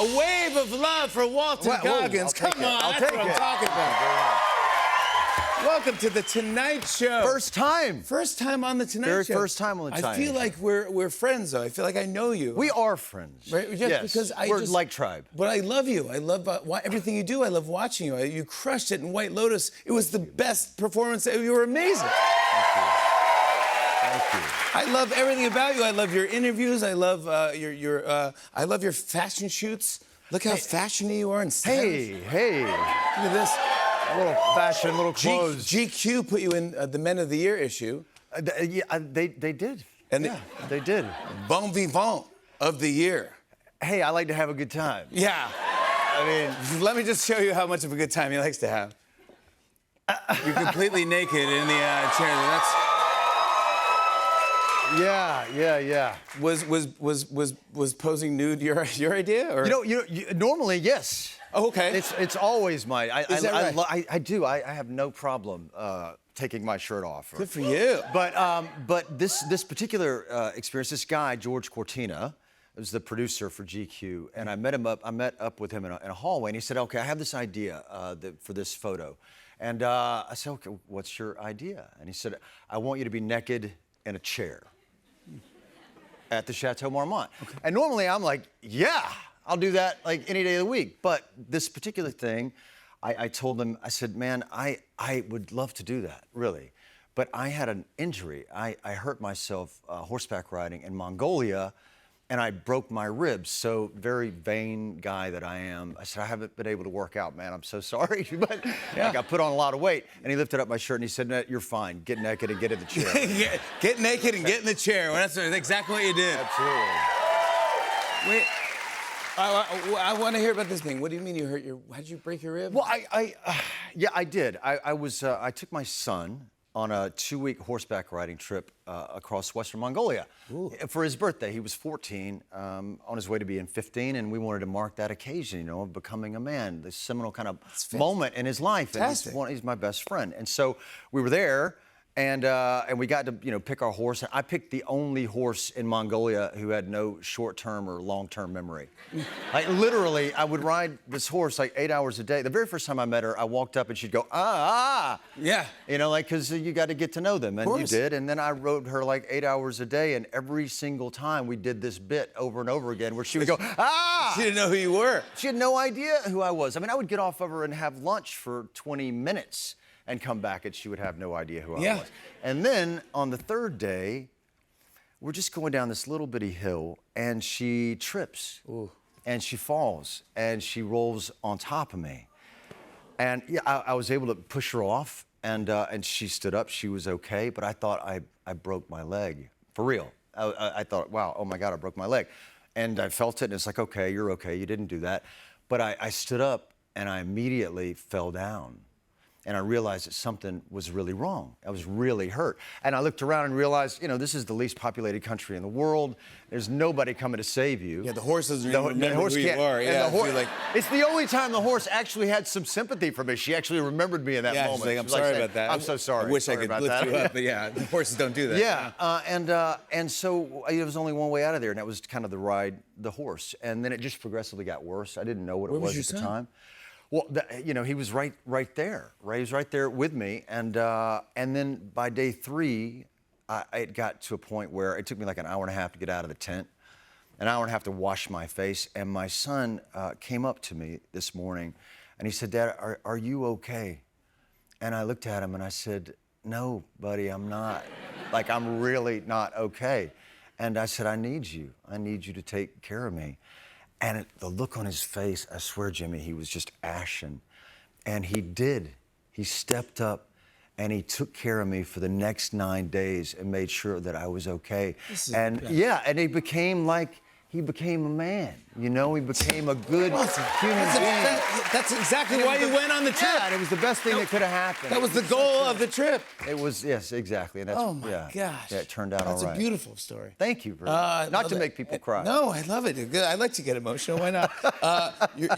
A wave of love for Walton Goggins. Come on, that's what I'm talking about. Welcome to the Tonight Show. First time. First time on the Tonight Show. Very first time on the Tonight Show. I feel like we're friends, though. I feel like I know you. We are friends. Right? Just yes, because we're like tribe. But I love you. I love everything you do. I love watching you. You crushed it in White Lotus. It was the best performance. You were amazing. Thank you. I love everything about you. I love your interviews. I love I love your fashion shoots. Look how fashiony you are and stylish. Hey. Look at this. A little fashion, little clothes. GQ put you in the Men of the Year issue. They did. And yeah, they did. Bon Vivant of the Year. Hey, I like to have a good time. Yeah. I mean, let me just show you how much of a good time he likes to have. You're completely naked in the chair. That's. Yeah. Was posing nude your idea, or? Normally, yes. Oh, okay. It's always my. Is that right? I do. I have no problem taking my shirt off. Good for you. But this particular experience, this guy George Cortina was the producer for GQ, and I met up with him in a hallway, and he said, "Okay, I have this idea for this photo," and I said, "Okay, what's your idea?" And he said, "I want you to be naked in a chair at the Chateau Marmont." Okay. And normally I'm like, "Yeah, I'll do that like any day of the week." But this particular thing, I told him, I said, "Man, I would love to do that, really. But I had an injury. I hurt myself horseback riding in Mongolia, and I broke my ribs." So very vain guy that I am, I said, "I haven't been able to work out, man. I'm so sorry." But like, I put on a lot of weight. And he lifted up my shirt and he said, "No, you're fine. Get naked and get in the chair." Get naked and get in the chair. Well, that's exactly what you did. Absolutely. Wait. I want to hear about this thing. What do you mean you hurt how'd you break your rib? Well, I did. I took my son on a 2-week horseback riding trip across Western Mongolia. Ooh. For his birthday. He was 14, on his way to being 15, and we wanted to mark that occasion, of becoming a man, this seminal kind of moment in his life. Fantastic. And he's my best friend. And so we were there, and we got to pick our horse. I picked the only horse in Mongolia who had no short-term or long-term memory. Like literally, I would ride this horse like 8 hours a day. The very first time I met her, I walked up and she'd go, ah. Yeah. Because you got to get to know them, and you did. And then I rode her like 8 hours a day, and every single time we did this bit over and over again where she would go, ah. She didn't know who you were. She had no idea who I was. I mean, I would get off of her and have lunch for 20 minutes. And come back, and she would have no idea who I was. And then on the third day, we're just going down this little bitty hill, and she trips. Ooh. And she falls, and she rolls on top of me. And yeah, I was able to push her off, and she stood up. She was okay, but I thought I broke my leg, for real. I thought, wow, oh my God, I broke my leg. And I felt it, and it's like, okay, you're okay, you didn't do that. But I stood up, and I immediately fell down. And I realized that something was really wrong. I was really hurt. And I looked around and realized, this is the least populated country in the world. There's nobody coming to save you. Yeah, the horse doesn't remember who you are. Yeah, it's the only time the horse actually had some sympathy for me. She actually remembered me in that moment. She's like, I'm sorry about that. I'm so sorry. I wish I could lift you up, but yeah, the horses don't do that. Yeah, and so there was only one way out of there, and that was kind of the horse. And then it just progressively got worse. I didn't know what it was at the time. Well, he was right there. He was right there with me, and then by day 3, it got to a point where it took me like an hour and a half to get out of the tent, an hour and a half to wash my face, and my son came up to me this morning, and he said, "Dad, are you okay?" And I looked at him and I said, "No, buddy, I'm not. Like, I'm really not okay." And I said, I need you to take care of me." And the look on his face, I swear, Jimmy, he was just ashen. And he did. He stepped up and he took care of me for the next 9 days and made sure that I was okay. And he became a man. He became a good human being. That's exactly why you went on the trip. Yeah, and it was the best thing that could have happened. That was the goal of the trip. It was, yes, exactly. And that's, oh my gosh. Yeah, it turned out all right. That's a beautiful story. Thank you. Not to make people cry. No, I love it. I like to get emotional. Why not?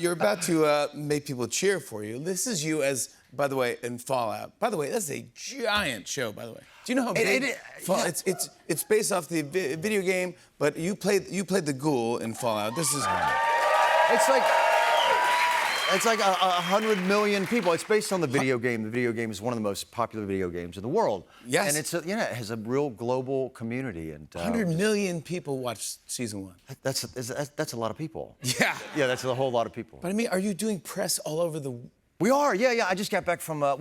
You're about to make people cheer for you. This is you as, by the way, in Fallout. By the way, that's a giant show, by the way. Do you know how big Fallout? It's based off the video game, but you played the ghoul in Fallout. This is It's like 100 million people. It's based on the video game. The video game is one of the most popular video games in the world. Yes. And it's it has a real global community. And 100 million people watched season 1. that's a lot of people. Yeah. Yeah, that's a whole lot of people. But I mean, are you doing press all over the? We are, yeah. I just got back from, I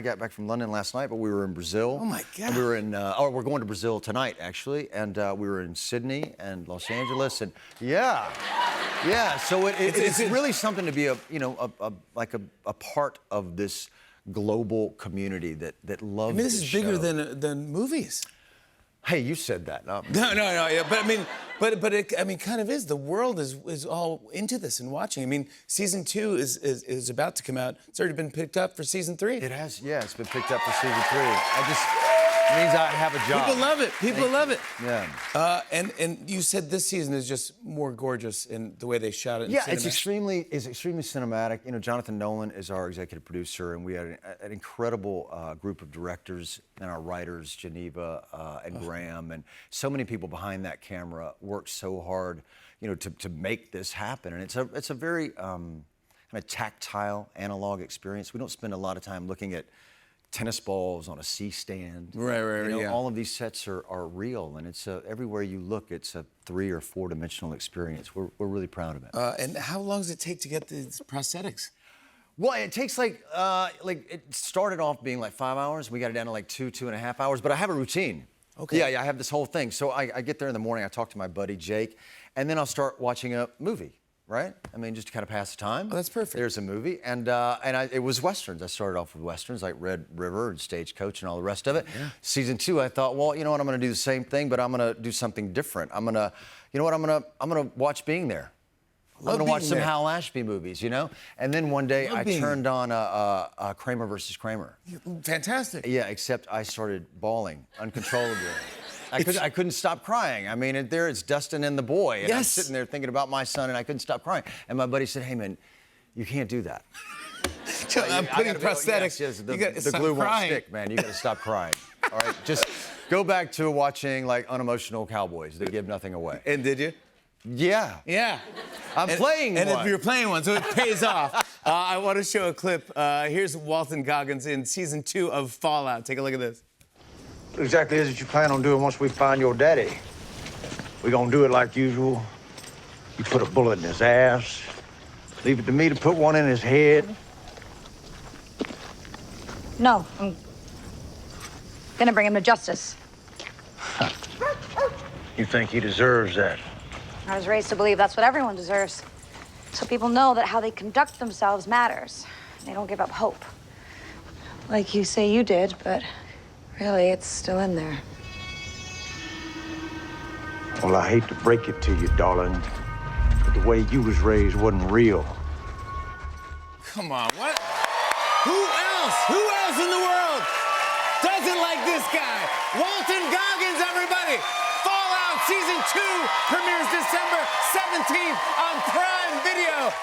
got back from London last night, but we were in Brazil. Oh, my God. And we were in, we're going to Brazil tonight, actually. And we were in Sydney and Los Angeles, and yeah. So it's really something to be a part of this global community that loves. I mean, this is bigger show. than movies. Hey, you said that. No. Yeah, but I mean, but it, I mean, kind of is. The world is all into this and watching. I mean, season 2 is about to come out. It's already been picked up for season 3. It has, yeah. It's been picked up for season 3. It means I have a job. People love it. People love it. Yeah. And you said this season is just more gorgeous in the way they shot it. Yeah, it's extremely cinematic. You know, Jonathan Nolan is our executive producer, and we had an incredible group of directors and our writers, Geneva and Graham, and so many people behind that camera worked so hard, you know, to make this happen. And it's a very kind of tactile, analog experience. We don't spend a lot of time looking at tennis balls on a C-stand. Right, you know, yeah. All of these sets are real, and it's everywhere you look, it's a 3 or 4-dimensional experience. We're really proud of it. And how long does it take to get these prosthetics? Well, it takes like it started off being like 5 hours. We got it down to like 2.5 hours. But I have a routine. Okay. Yeah, I have this whole thing. So I get there in the morning. I talk to my buddy Jake, and then I'll start watching a movie. Right? I mean, just to kind of pass the time. Oh, that's perfect. There's a movie, and it was westerns. I started off with westerns like Red River and Stagecoach and all the rest of it. Yeah. Season 2, I thought, well, you know what? I'm going to do the same thing, but I'm going to do something different. I'm going to watch Being There. I'm going to watch some Hal Ashby movies, you know? And then one day I turned on Kramer versus Kramer. Fantastic. Yeah, except I started bawling uncontrollably. I couldn't stop crying. I mean, it's Dustin and the boy. And I'm sitting there thinking about my son, and I couldn't stop crying. And my buddy said, hey, man, you can't do that. I'm putting prosthetics. Yes, the glue won't stick, man. You got to stop crying. All right? Just go back to watching, like, unemotional cowboys that give nothing away. And did you? Yeah. Yeah. I'm playing one. And if you're playing one, so it pays off. I want to show a clip. Here's Walton Goggins in season 2 of Fallout. Take a look at this. What exactly is it you plan on doing once we find your daddy? We gonna do it like usual? You put a bullet in his ass, leave it to me to put one in his head? No, I'm gonna bring him to justice. You think he deserves that? I was raised to believe that's what everyone deserves. So people know that how they conduct themselves matters. They don't give up hope. Like you say you did, but really, it's still in there. Well, I hate to break it to you, darling, but the way you was raised wasn't real. Come on, what? Who else in the world doesn't like this guy? Walton Goggins, everybody! Fallout Season 2 premieres December 17th on Prime Video.